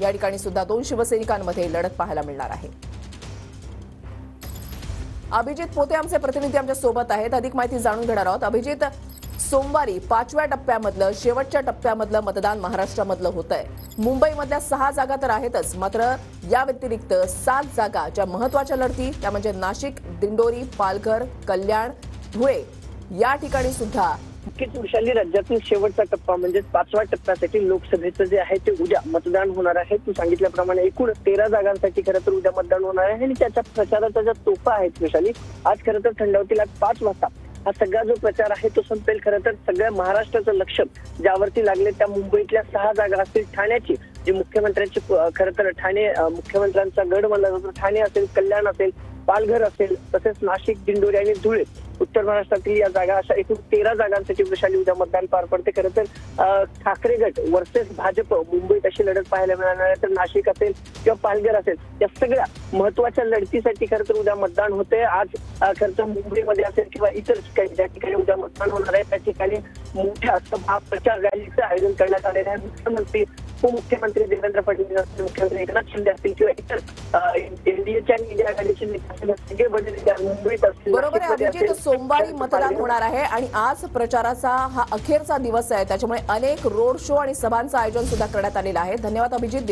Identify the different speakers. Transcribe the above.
Speaker 1: या ठिकाणी सुद्धा दोन शिवसैनिकांमध्ये लढत पाहायला मिळणार आहे। अभिजित पोते आमचे प्रतिनिधी आमच्या सोबत आहेत, अधिक माहिती जाणून घेणार आहोत। अभिजित, सोमवारी 5व्या टप्प्यामधलं शेवटच्या टप्प्यामधलं मतदान महाराष्ट्रामधलं होतंय। मुंबईमधल्या 6 जागा तर आहेतच, मात्र या व्यतिरिक्त 7 जागा ज्या महत्त्वाच्या लढती त्या म्हणजे नाशिक, दिंडोरी, पालघर, कल्याण, धुळे या ठिकाणी सुद्धा
Speaker 2: नक्कीच वैशाली, राज्यातील शेवटचा टप्पा म्हणजे 5व्या टप्प्यासाठी लोकसभेचं जे आहे ते उद्या मतदान होणार आहे। तू सांगितल्याप्रमाणे एकूण 13 जागांसाठी खरं तर उद्या मतदान होणार आहे आणि त्याच्या प्रचाराच्या ज्या तोफा आहेत वैशाली, आज खरं तर थंडावतील 5 वाजता हा सगळा जो प्रचार आहे तो संपेल। खरं तर सगळ्या महाराष्ट्राचं लक्ष ज्यावरती लागले त्या मुंबईतल्या 6 जागा असतील, ठाण्याची जी मुख्यमंत्र्यांची खरं तर ठाणे मुख्यमंत्र्यांचा गड मानला जातो, ठाणे असेल, कल्याण असेल, पालघर असेल, तसेच नाशिक, दिंडोरी आणि धुळे उत्तर महाराष्ट्रातील या जागा अशा एकूण 13 जागांसाठी वैशाली उद्या मतदान पार पडते। खरं तर ठाकरे गट वर्सेस भाजप मुंबईत अशी लढत पाहायला मिळणार आहे। तर नाशिक असेल किंवा पालघर असेल या सगळ्या महत्वाच्या लढतीसाठी खरं तर उद्या मतदान होते। आज खरं तर मुंबईमध्ये असेल किंवा इतर ठिकाणी ज्या ठिकाणी उद्या मतदान होणार आहे त्या ठिकाणी मोठ्या सभा प्रचार रॅलीचं आयोजन करण्यात आलेलं आहे। मुख्यमंत्री उपमुख्यमंत्री देवेंद्र फडणवीस असतील, मुख्यमंत्री एकनाथ शिंदे असतील किंवा इतर एनडीएच्या इंडिया आघाडीचे नेते असतील, सगळे बदल मुंबईत असतील।
Speaker 1: बरोबर आहे अभिजित, सोमवारी मतदान होणार आहे आणि आज प्रचाराचा हा अखेरचा दिवस आहे, त्याच्यामुळे अनेक रोड शो आणि सभांचं आयोजन सुद्धा करण्यात आलेलं आहे। धन्यवाद अभिजित।